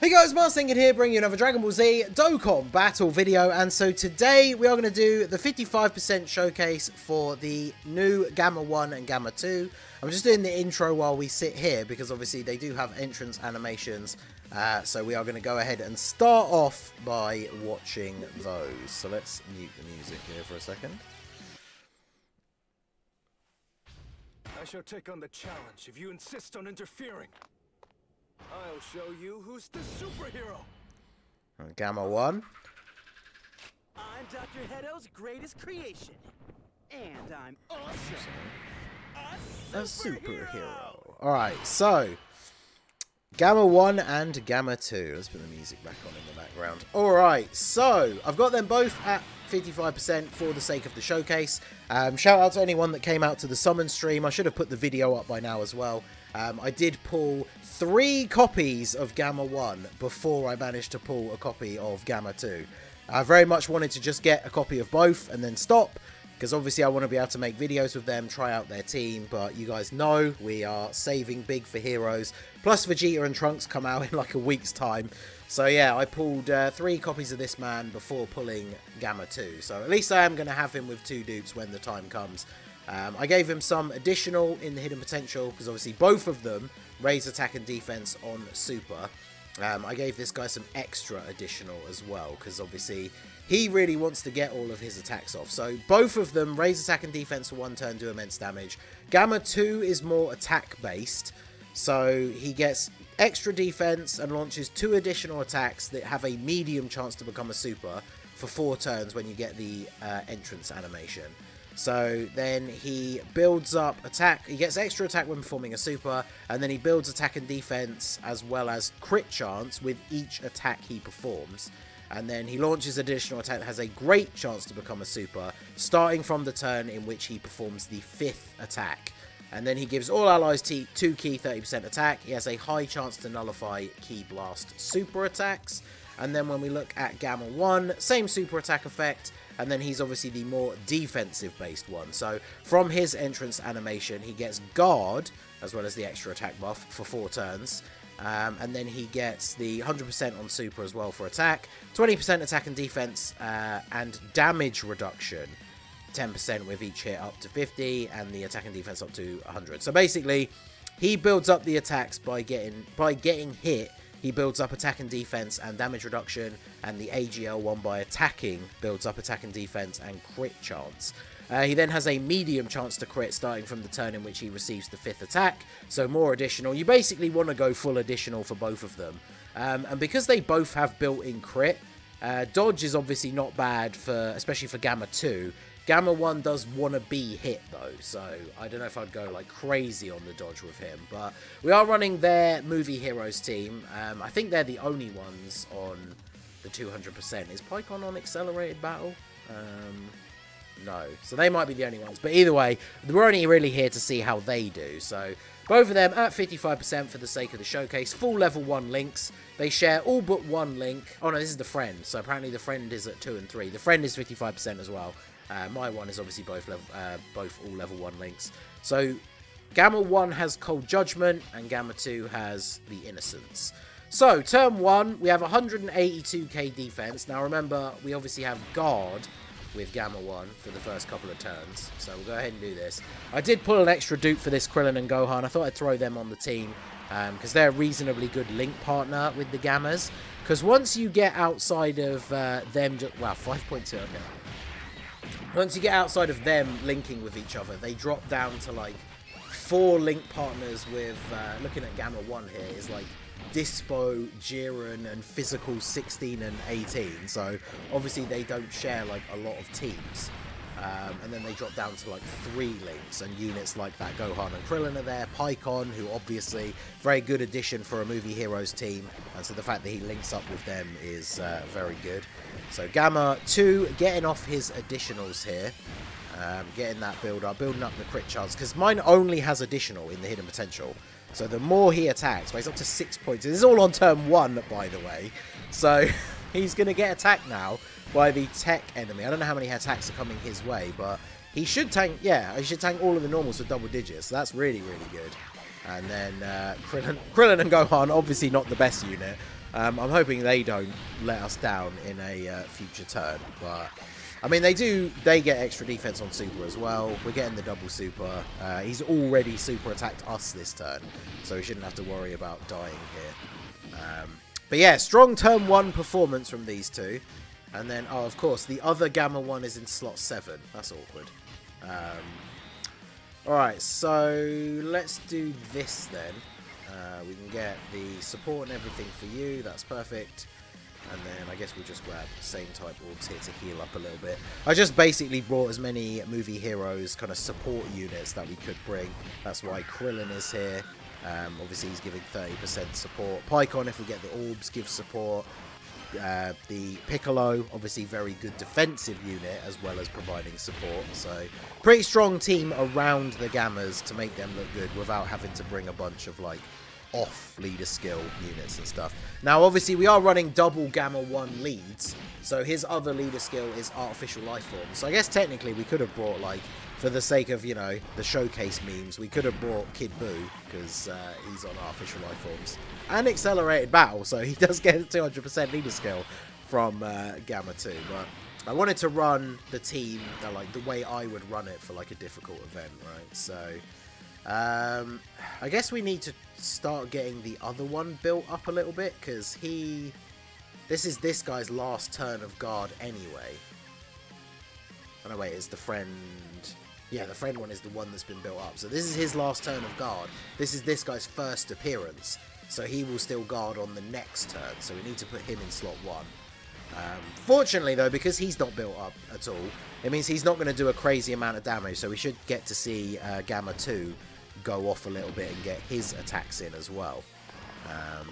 Hey guys, Marstingen here, bringing you another Dragon Ball Z Dokkan Battle video, and so today we are going to do the 55% showcase for the new Gamma 1 and Gamma 2. I'm just doing the intro while we sit here, because obviously they do have entrance animations, so we are going to go ahead and start off by watching those. So let's mute the music here for a second. I shall take on the challenge if you insist on interfering. I'll show you who's the superhero. Gamma 1. I'm Dr. Hedo's greatest creation. And I'm also a superhero. Alright, so Gamma 1 and Gamma 2. Let's put the music back on in the background. Alright, so I've got them both at 55% for the sake of the showcase. Shout out to anyone that came out to the summon stream. I should have put the video up by now as well. I did pull 3 copies of Gamma 1 before I managed to pull a copy of Gamma 2. I very much wanted to just get a copy of both and then stop, because obviously I want to be able to make videos with them, try out their team, but you guys know we are saving big for Heroes. Plus Vegeta and Trunks come out in like a week's time. So yeah, I pulled 3 copies of this man before pulling Gamma 2. So at least I am going to have him with 2 dupes when the time comes. I gave him some additional in the Hidden Potential, because obviously both of them raise attack and defense on Super. I gave this guy some extra additional as well, because obviously he really wants to get all of his attacks off. So both of them raise attack and defense for 1 turn, do immense damage. Gamma 2 is more attack based, so he gets extra defense and launches 2 additional attacks that have a medium chance to become a super for 4 turns when you get the entrance animation. So then he builds up attack, he gets extra attack when performing a super, and then he builds attack and defense as well as crit chance with each attack he performs. And then he launches additional attack that has a great chance to become a super, starting from the turn in which he performs the 5th attack. And then he gives all allies 2 key 30% attack. He has a high chance to nullify Ki Blast super attacks. And then when we look at Gamma 1, same super attack effect. And then he's obviously the more defensive based one. So from his entrance animation, he gets guard as well as the extra attack buff for 4 turns. And then he gets the 100% on super as well for attack, 20% attack and defense, and damage reduction, 10% with each hit up to 50, and the attack and defense up to 100. So basically, he builds up the attacks by getting hit. He builds up attack and defense and damage reduction, and the AGL one by attacking builds up attack and defense and crit chance. He then has a medium chance to crit starting from the turn in which he receives the 5th attack, so more additional. You basically want to go full additional for both of them. And because they both have built-in crit, dodge is obviously not bad, especially for Gamma 2. Gamma 1 does want to be hit though, so I don't know if I'd go like crazy on the dodge with him, but we are running their Movie Heroes team. I think they're the only ones on the 200%. Is Pikkon on Accelerated Battle? No, so they might be the only ones, but either way, we're only really here to see how they do. So both of them at 55% for the sake of the showcase. Full level 1 links. They share all but 1 link. Oh no, this is the friend, so apparently the friend is at 2 and 3. The friend is 55% as well. My one is obviously both all level 1 links. So Gamma 1 has Cold Judgment and Gamma 2 has the Innocence. So turn 1, we have 182k defense. Now remember, we obviously have guard with Gamma 1 for the first couple of turns. So we'll go ahead and do this. I did pull an extra dupe for this Krillin and Gohan. I thought I'd throw them on the team because they're a reasonably good link partner with the Gammas. Because once you get outside of them, wow, 5.2, okay. Once you get outside of them linking with each other, they drop down to like 4 link partners with, looking at Gamma 1 here, is like Dispo, Jiren, and Physical 16 and 18. So obviously they don't share like a lot of teams. And then they drop down to like 3 links, and units like that Gohan and Krillin are there. Pikkon, who obviously very good addition for a Movie Heroes team, and so the fact that he links up with them is very good. So Gamma 2 getting off his additionals here, getting that build up, building up the crit chance, because mine only has additional in the Hidden Potential. So the more he attacks, well, he's up to 6 points. This is all on turn 1, by the way. So he's going to get attacked now by the tech enemy. I don't know how many attacks are coming his way, but he should tank, yeah, he should tank all of the normals for double digits. So that's really, really good. And then Krillin and Gohan, obviously not the best unit. I'm hoping they don't let us down in a future turn. But I mean, they get extra defense on super as well. We're getting the double super. He's already super attacked us this turn, so we shouldn't have to worry about dying here. But yeah, strong turn 1 performance from these two. And then, oh, of course, the other Gamma 1 is in slot 7. That's awkward. Alright, so let's do this then. We can get the support and everything for you. That's perfect. And then I guess we'll just grab the same type orbs here to heal up a little bit. I just basically brought as many movie heroes kind of support units that we could bring. That's why Krillin is here. Obviously he's giving 30% support. Pycon, if we get the orbs, gives support. The Piccolo, obviously very good defensive unit as well as providing support. So pretty strong team around the Gammas to make them look good without having to bring a bunch of like off leader skill units and stuff. Now obviously we are running double Gamma 1 leads, so his other leader skill is artificial life form. So I guess technically we could have brought, like, for the sake of, you know, the showcase memes, we could have brought Kid Buu because he's on artificial life forms and accelerated battle, so he does get 200% leader skill from Gamma 2. But I wanted to run the team like the way I would run it for like a difficult event, right? So I guess we need to start getting the other one built up a little bit, because this is this guy's last turn of guard anyway. Oh no, wait, it's the friend. Yeah, the friend one is the one that's been built up. So this is his last turn of guard. This is this guy's first appearance, so he will still guard on the next turn. So we need to put him in slot 1. Fortunately though, because he's not built up at all, it means he's not going to do a crazy amount of damage, so we should get to see Gamma 2 go off a little bit and get his attacks in as well.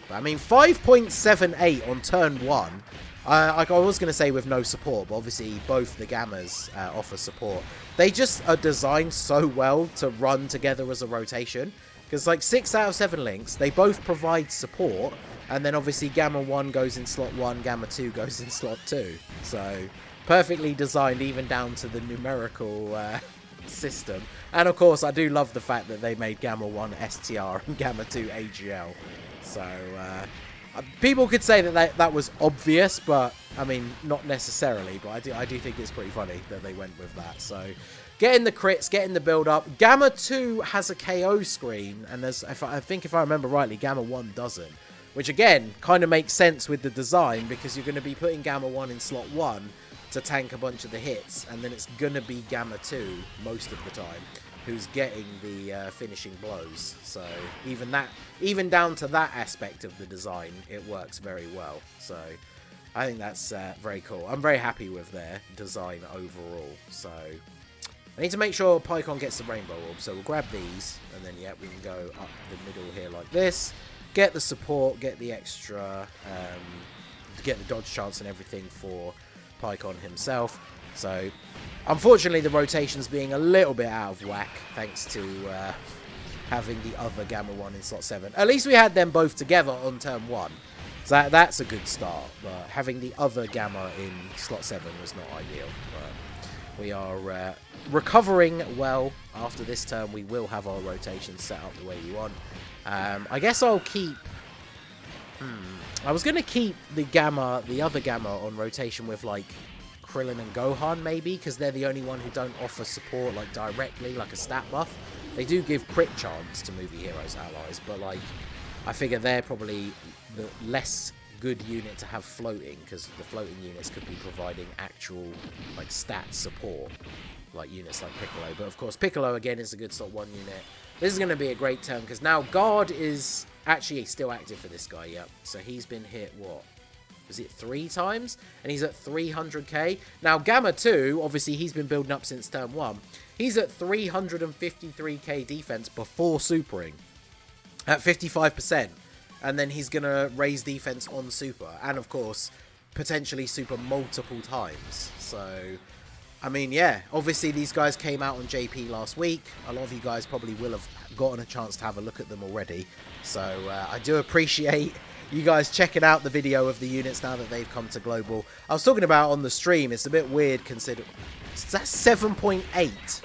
But I mean, 5.78 on turn 1. I was going to say with no support, but obviously both the Gammas offer support. They just are designed so well to run together as a rotation, because like 6 out of 7 links, they both provide support, and then obviously Gamma 1 goes in slot 1, Gamma 2 goes in slot 2. So perfectly designed even down to the numerical system. And of course I do love the fact that they made Gamma 1 STR and Gamma 2 AGL. So people could say that that was obvious, but I mean not necessarily, but I do think it's pretty funny that they went with that. So getting the crits, getting the build up. Gamma 2 has a KO screen, and I think if I remember rightly, Gamma 1 doesn't. Which again kind of makes sense with the design, because you're going to be putting Gamma 1 in slot 1 to tank a bunch of the hits, and then it's going to be Gamma 2 most of the time who's getting the finishing blows. So even down to that aspect of the design, it works very well. So I think that's very cool. I'm very happy with their design overall. So I need to make sure Pycon gets the rainbow orb, so we'll grab these, and then yeah, we can go up the middle here like this. Get the support, get the extra, get the dodge chance and everything for Pycon himself. So, unfortunately, the rotation's being a little bit out of whack, thanks to having the other Gamma 1 in slot 7. At least we had them both together on turn 1. So that's a good start, but having the other Gamma in slot 7 was not ideal. But we are recovering well. After this turn, we will have our rotation set up the way we want. I guess I'll keep... I was going to keep the other Gamma on rotation with, like, Krillin and Gohan, maybe, because they're the only one who don't offer support, like, directly, like a stat buff. They do give crit chance to movie heroes allies, but, like, I figure they're probably the less good unit to have floating, because the floating units could be providing actual, like, stat support, like units like Piccolo. But, of course, Piccolo, again, is a good slot 1 unit. This is going to be a great turn, because now Guard is actually still active for this guy, yep. So he's been hit, what? Was it 3 times? And he's at 300k. Now, Gamma 2, obviously, he's been building up since turn 1. He's at 353k defense before supering at 55%. And then he's going to raise defense on super. And, of course, potentially super multiple times. So... I mean, yeah, obviously these guys came out on JP last week. A lot of you guys probably will have gotten a chance to have a look at them already. So I do appreciate you guys checking out the video of the units now that they've come to Global. I was talking about on the stream, it's a bit weird considering... That's 7.8.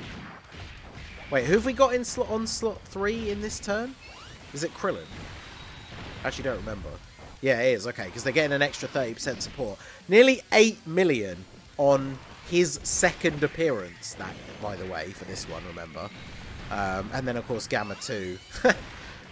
Wait, who have we got in on slot 3 in this turn? Is it Krillin? Actually, don't remember. Yeah, it is. Okay, because they're getting an extra 30% support. Nearly 8 million on his second appearance, that, by the way, for this one, remember. And then, of course, Gamma 2.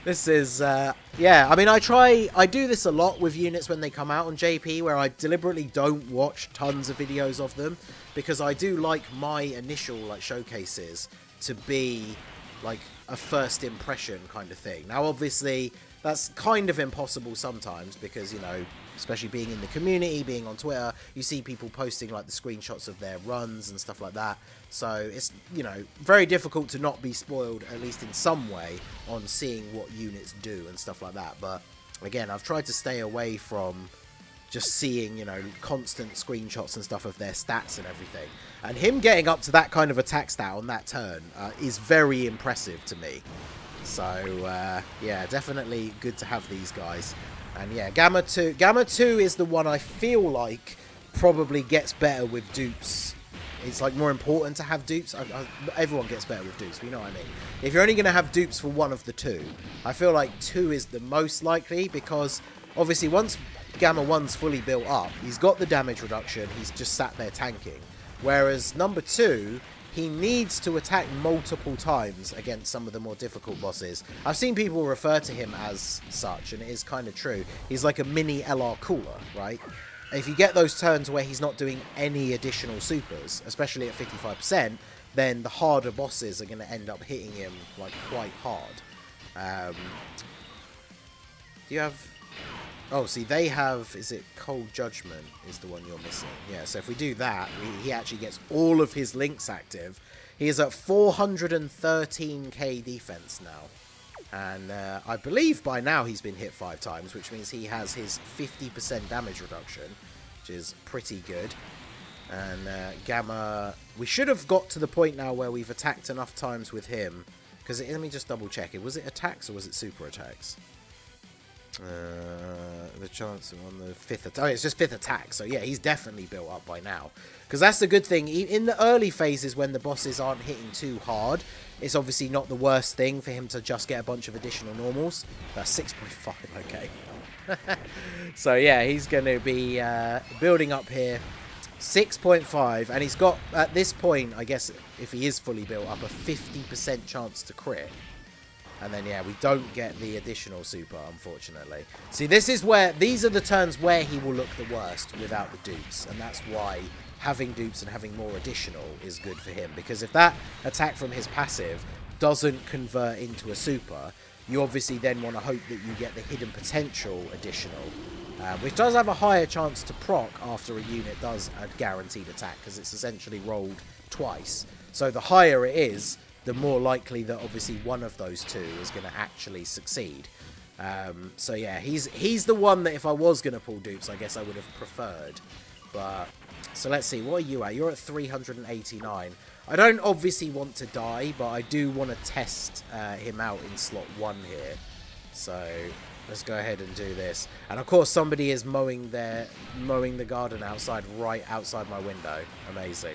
This is, yeah, I mean, I do this a lot with units when they come out on JP, where I deliberately don't watch tons of videos of them, because I do like my initial, like, showcases to be, like, a first impression kind of thing. Now, obviously, that's kind of impossible sometimes, because, you know, especially being in the community, being on Twitter, you see people posting, like, the screenshots of their runs and stuff like that. So it's, you know, very difficult to not be spoiled, at least in some way, on seeing what units do and stuff like that. But again, I've tried to stay away from just seeing, you know, constant screenshots and stuff of their stats and everything. And him getting up to that kind of attack stat on that turn is very impressive to me. So yeah, definitely good to have these guys. And yeah, Gamma 2 is the one I feel like probably gets better with dupes. It's like more important to have dupes. Everyone gets better with dupes, but you know what I mean. If you're only going to have dupes for one of the two, I feel like 2 is the most likely, because obviously once Gamma 1's fully built up, he's got the damage reduction, he's just sat there tanking. Whereas number 2, he needs to attack multiple times against some of the more difficult bosses. I've seen people refer to him as such, and it is kind of true. He's like a mini LR Cooler, right? If you get those turns where he's not doing any additional supers, especially at 55%, then the harder bosses are going to end up hitting him like quite hard. Do you have... Oh, see, they have... Is it Cold Judgment is the one you're missing? Yeah, so if we do that, he actually gets all of his links active. He is at 413k defense now. And I believe by now he's been hit 5 times, which means he has his 50% damage reduction, which is pretty good. And Gamma... We should have got to the point now where we've attacked enough times with him. Because let me just double check it. Was it attacks or was it super attacks? The chance on the 5th attack. Oh, it's just 5th attack. So yeah, he's definitely built up by now. Because that's the good thing. In the early phases when the bosses aren't hitting too hard, it's obviously not the worst thing for him to just get a bunch of additional normals. That's 6.5, okay. So yeah, he's going to be building up here. 6.5, and he's got, at this point, I guess, if he is fully built up, a 50% chance to crit. And then, yeah, we don't get the additional super, unfortunately. See, this is where... These are the turns where he will look the worst without the dupes. And that's why having dupes and having more additional is good for him. Because if that attack from his passive doesn't convert into a super, you obviously then want to hope that you get the hidden potential additional. Which does have a higher chance to proc after a unit does a guaranteed attack. Because it's essentially rolled twice. So the higher it is, the more likely that obviously one of those two is going to actually succeed. So yeah, he's the one that if I was going to pull dupes, I guess I would have preferred. But so let's see, what are you at? You're at 389. I don't obviously want to die, but I do want to test him out in slot 1 here. So let's go ahead and do this. And of course, somebody is mowing the garden outside, right outside my window. Amazing.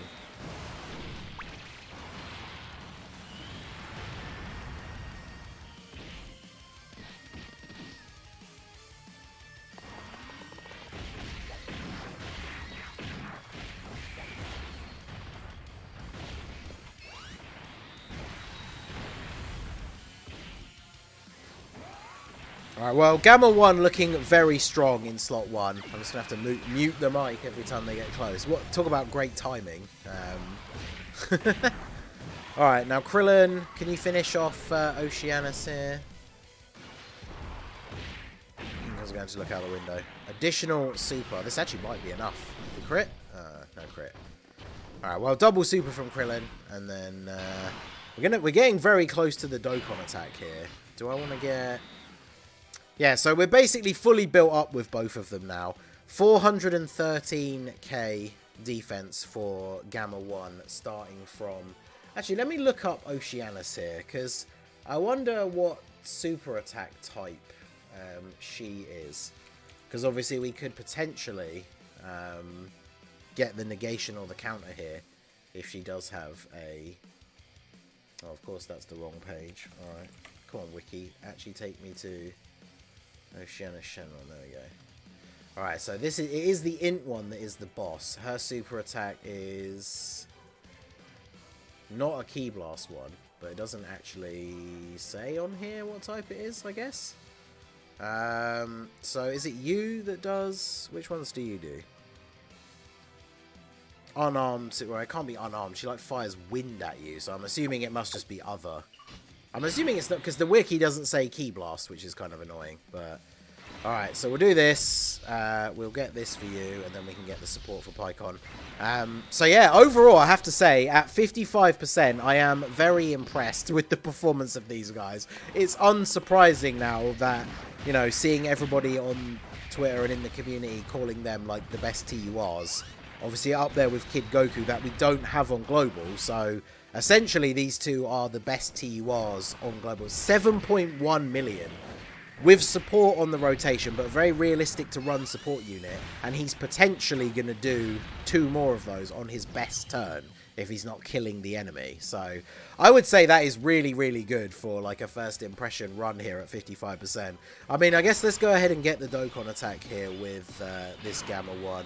Alright, well, Gamma 1 looking very strong in slot 1. I'm just going to have to mute the mic every time they get close. Talk about great timing. Alright, now Krillin, can you finish off Oceanus here? I was going to look out the window. Additional super. This actually might be enough. The crit? No crit. Alright, well, double super from Krillin. And then we're getting very close to the Dokkan attack here. Do I want to get... Yeah, so we're basically fully built up with both of them now. 413k defense for Gamma 1 starting from... Actually, let me look up Oceanus here, because I wonder what super attack type she is. Because obviously we could potentially get the negation or the counter here if she does have a... Oh, of course, that's the wrong page. Alright, come on, Wiki. Actually take me to... Oceanus Shenron, there we go. Alright, so it is the int one that is the boss. Her super attack is not a Ki Blast one, but it doesn't actually say on here what type it is, I guess. So is it you that does... Which ones do you do? Unarmed. Well, it can't be unarmed. She like fires wind at you, so I'm assuming it must just be other. I'm assuming it's not, because the wiki doesn't say Ki Blast, which is kind of annoying, but... Alright, so we'll do this, we'll get this for you, and then we can get the support for PyCon. So yeah, overall, I have to say, at 55%, I am very impressed with the performance of these guys. It's unsurprising now that, you know, seeing everybody on Twitter and in the community calling them, like, the best TURs, obviously up there with Kid Goku, that we don't have on Global, so... Essentially, these two are the best TURs on Global. 7.1 million. With support on the rotation, but very realistic to run support unit, and he's potentially going to do 2 more of those on his best turn if he's not killing the enemy. So I would say that is really, really good for like a first impression run here at 55%. I mean, I guess let's go ahead and get the Dokkan attack here with this Gamma 1.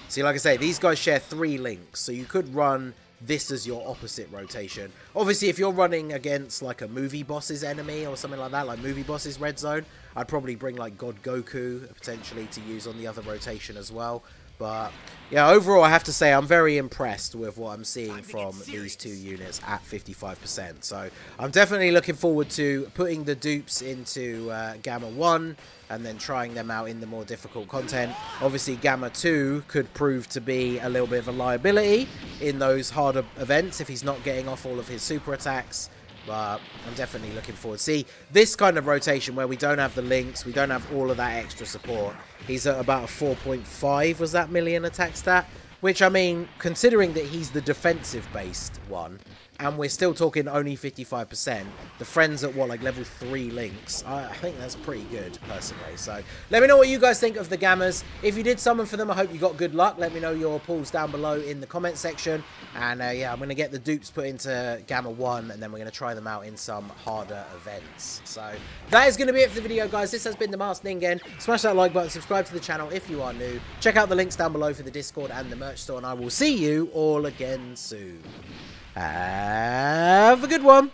See, like I say, these guys share 3 links, so you could run this as your opposite rotation. Obviously, if you're running against like a Movie Boss's enemy or something like that, like Movie Boss's Red Zone, I'd probably bring like God Goku potentially to use on the other rotation as well. But yeah, overall, I have to say I'm very impressed with what I'm seeing from these 2 units at 55%. So I'm definitely looking forward to putting the dupes into Gamma 1 and then trying them out in the more difficult content. Obviously, Gamma 2 could prove to be a little bit of a liability in those harder events if he's not getting off all of his super attacks. But I'm definitely looking forward. See, this kind of rotation where we don't have the links, we don't have all of that extra support. He's at about a 4.5, was that, million attack stat? Which, I mean, considering that he's the defensive-based one, and we're still talking only 55%, the friends at, what, like level 3 links, I think that's pretty good, personally. So, let me know what you guys think of the Gammas. If you did summon for them, I hope you got good luck. Let me know your pulls down below in the comment section. And, yeah, I'm going to get the dupes put into Gamma 1, and then we're going to try them out in some harder events. So, that is going to be it for the video, guys. This has been The Masked Ningen. Smash that like button, subscribe to the channel if you are new. Check out the links down below for the Discord and the merch store, and I will see you all again soon. Have a good one.